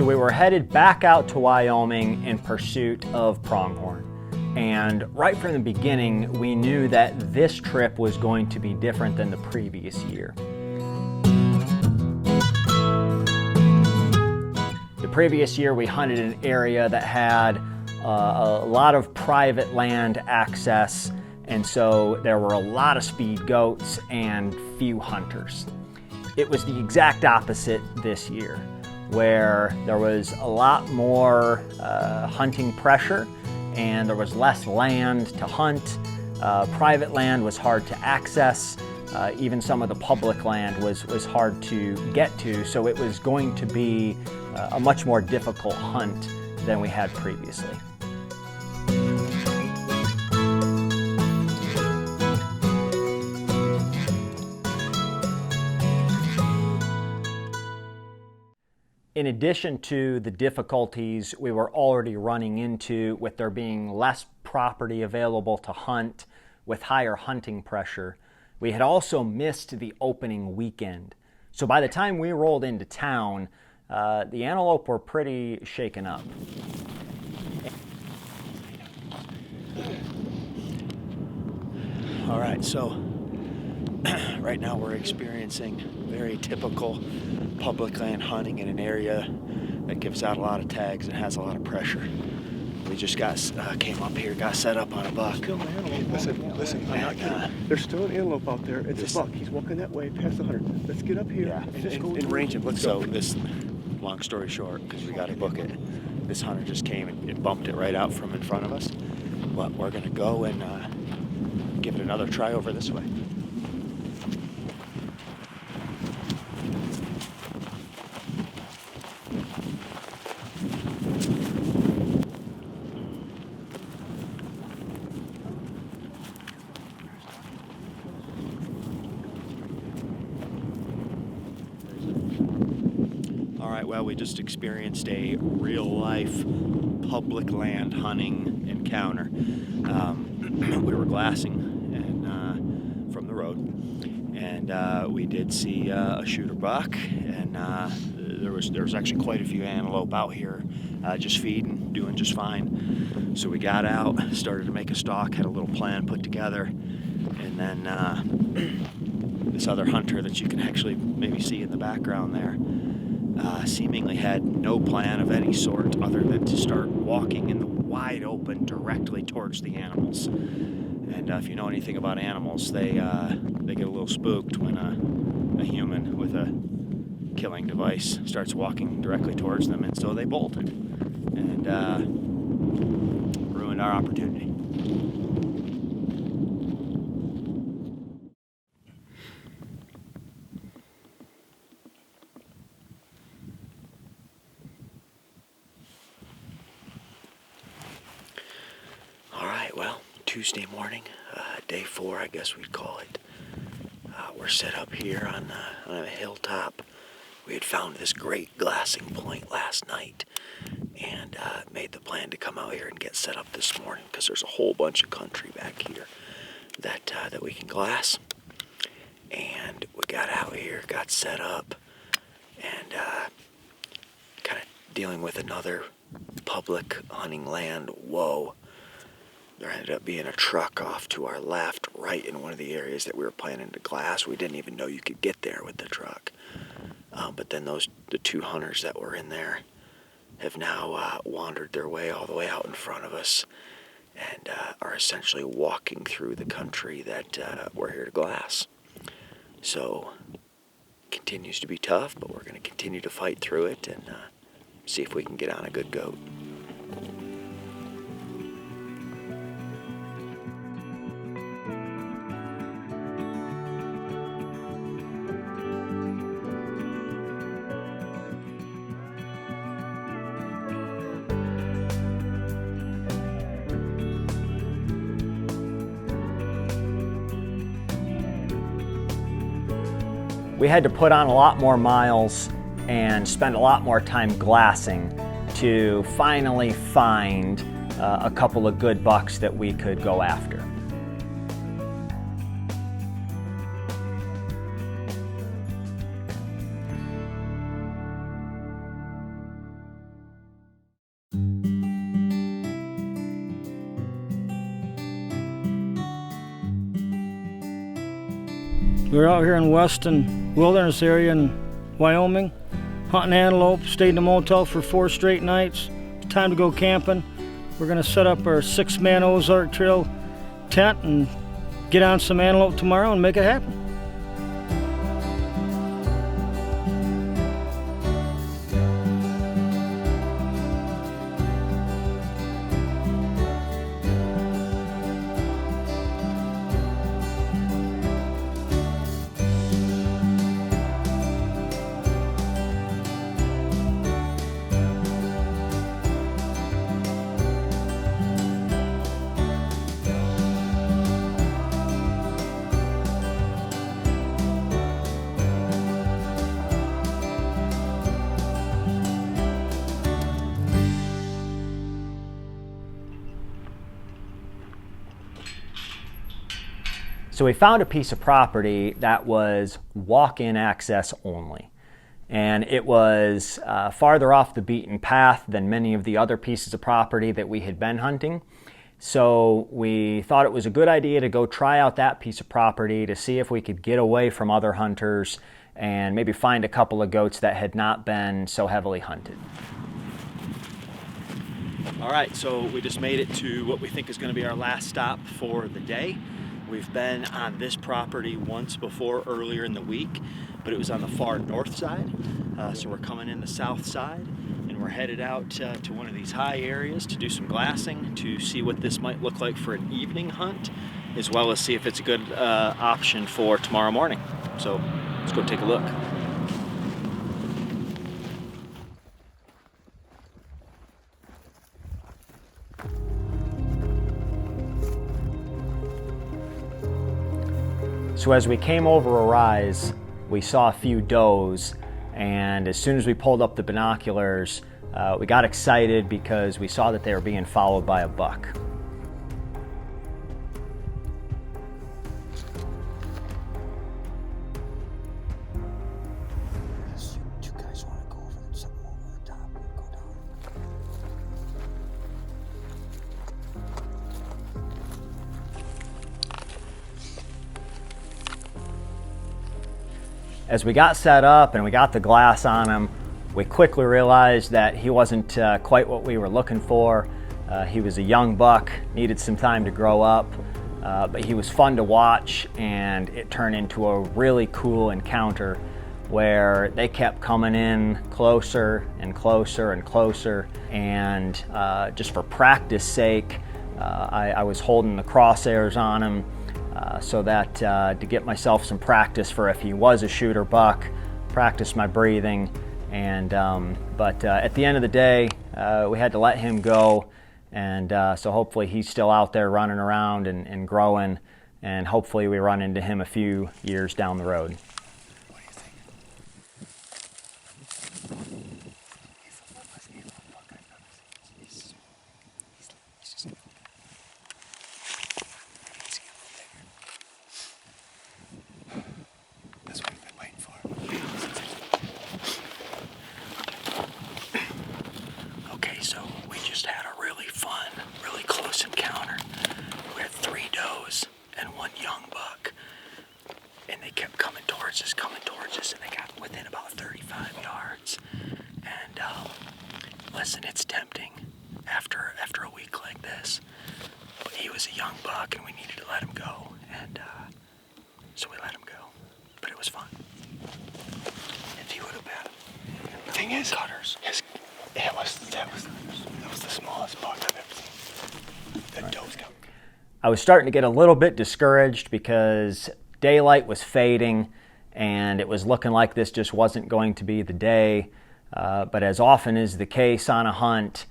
we were headed back out to Wyoming in pursuit of pronghorn. And right from the beginning, we knew that this trip was going to be different than the previous year. The previous year, we hunted an area that had a lot of private land access, and so there were a lot of speed goats and few hunters. It was the exact opposite this year, where there was a lot more hunting pressure and there was less land to hunt. Private land was hard to access. Even some of the public land was hard to get to, so it was going to be a much more difficult hunt than we had previously. In addition to the difficulties we were already running into with there being less property available to hunt with higher hunting pressure, we had also missed the opening weekend. So by the time we rolled into town, the antelope were pretty shaken up. All right, so right now we're experiencing very typical public land hunting in an area that gives out a lot of tags and has a lot of pressure. We just came up here, got set up on a buck. Still an antelope. Listen, I'm not kidding. There's still an antelope out there. It's a buck. He's walking that way past the hunter. Let's get up here and range him. Let's go. So this, long story short, because we got to book it, this hunter just came and bumped it right out from in front of us. But we're going to go and give it another try over this way. Well, we just experienced a real-life public land hunting encounter. We were glassing and, from the road, and we did see a shooter buck, and there was actually quite a few antelope out here just feeding, doing just fine. So we got out, started to make a stalk, had a little plan put together, and then this other hunter that you can actually maybe see in the background there seemingly had no plan of any sort other than to start walking in the wide open directly towards the animals. And if you know anything about animals, they get a little spooked when a human with a killing device starts walking directly towards them, and so they bolted and ruined our opportunity. Well, Tuesday morning, day 4, I guess we'd call it. We're set up here on a hilltop. We had found this great glassing point last night and made the plan to come out here and get set up this morning because there's a whole bunch of country back here that we can glass. And we got out here, got set up, and kind of dealing with another public hunting land. Whoa. There ended up being a truck off to our left, right in one of the areas that we were planning to glass. We didn't even know you could get there with the truck. But then the 2 hunters that were in there have now wandered their way all the way out in front of us and are essentially walking through the country that we're here to glass. So, continues to be tough, but we're going to continue to fight through it and see if we can get on a good goat. We had to put on a lot more miles and spend a lot more time glassing to finally find a couple of good bucks that we could go after. We're out here in Weston Wilderness area in Wyoming, hunting antelope. Stayed in the motel for 4 straight nights. It's time to go camping. We're gonna set up our 6-man Ozark Trail tent and get on some antelope tomorrow and make it happen. So we found a piece of property that was walk-in access only. And it was farther off the beaten path than many of the other pieces of property that we had been hunting. So we thought it was a good idea to go try out that piece of property to see if we could get away from other hunters and maybe find a couple of goats that had not been so heavily hunted. All right, so we just made it to what we think is going to be our last stop for the day. We've been on this property once before earlier in the week, but it was on the far north side. So we're coming in the south side, and we're headed out to one of these high areas to do some glassing to see what this might look like for an evening hunt, as well as see if it's a good option for tomorrow morning. So let's go take a look. So as we came over a rise, we saw a few does, and as soon as we pulled up the binoculars, we got excited because we saw that they were being followed by a buck. As we got set up and we got the glass on him, we quickly realized that he wasn't quite what we were looking for. He was a young buck, needed some time to grow up, but he was fun to watch, and it turned into a really cool encounter where they kept coming in closer and closer and closer, and just for practice sake, I was holding the crosshairs on him so that to get myself some practice for if he was a shooter buck, practice my breathing, and but at the end of the day, we had to let him go, and so hopefully he's still out there running around and growing, and hopefully we run into him a few years down the road. Okay, so we just had a really fun, really close encounter. We had 3 does and 1 young buck, and they kept coming towards us, and they got within about 35 yards. And listen, it's tempting after a week like this, but he was a young buck, and we needed to let him go, and so we let him go. But it was fun. If he would have been, the thing is, cutters. That was the smallest buck I've ever seen. The does come. I was starting to get a little bit discouraged because daylight was fading and it was looking like this just wasn't going to be the day. But as often is the case on a hunt,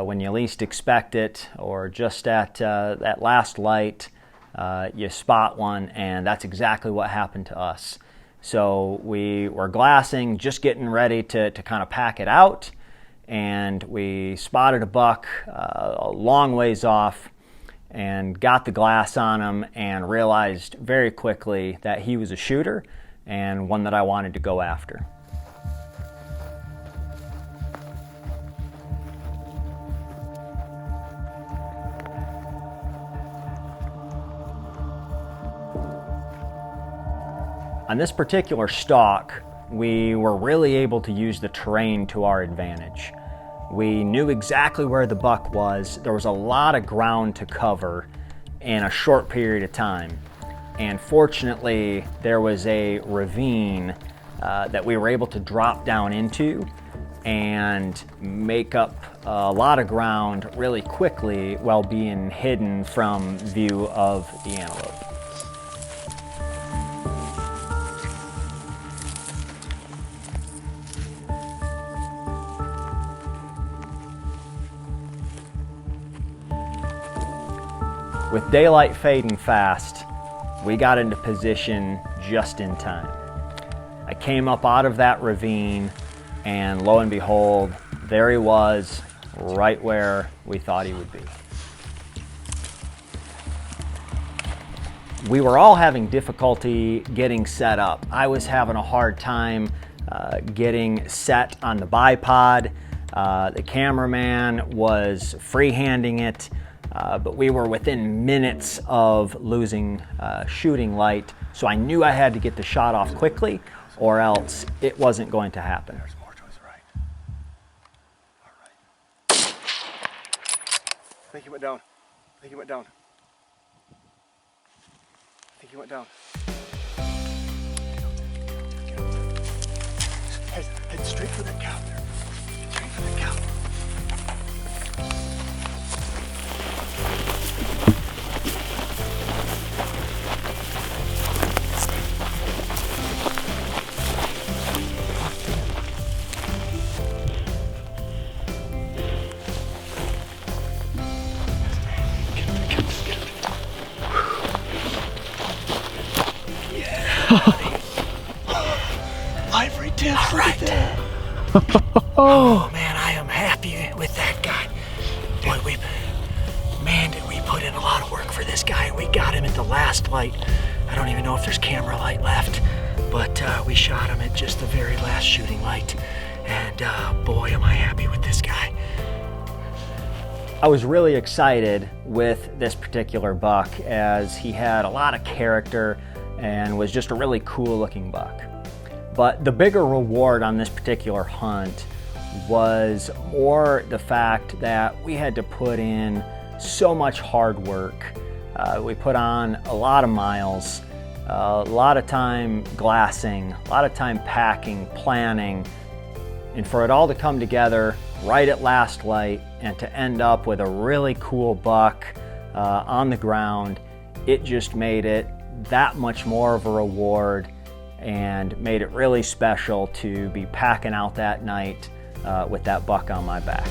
when you least expect it or just at that last light, you spot one, and that's exactly what happened to us. So we were glassing, just getting ready to kind of pack it out, and we spotted a buck a long ways off and got the glass on him and realized very quickly that he was a shooter and one that I wanted to go after. On this particular stalk, we were really able to use the terrain to our advantage. We knew exactly where the buck was. There was a lot of ground to cover in a short period of time. And fortunately, there was a ravine that we were able to drop down into and make up a lot of ground really quickly while being hidden from view of the antelope. With daylight fading fast, we got into position just in time. I came up out of that ravine, and lo and behold, there he was, right where we thought he would be. We were all having difficulty getting set up. I was having a hard time getting set on the bipod. The cameraman was freehanding it. But we were within minutes of losing shooting light, so I knew I had to get the shot off quickly, or else it wasn't going to happen. There's more to his right. All right. I think he went down. I think he went down. I think he went down. Head straight for that cow there. Head straight for that cow. Ivory tips right there. Oh man, I am happy with that guy. Boy, did we put in a lot of work for this guy. We got him at the last light. I don't even know if there's camera light left, but we shot him at just the very last shooting light. And boy, am I happy with this guy. I was really excited with this particular buck as he had a lot of character and was just a really cool looking buck. But the bigger reward on this particular hunt was more the fact that we had to put in so much hard work. We put on a lot of miles, a lot of time glassing, a lot of time packing, planning, and for it all to come together right at last light and to end up with a really cool buck on the ground, it just made it that much more of a reward and made it really special to be packing out that night with that buck on my back.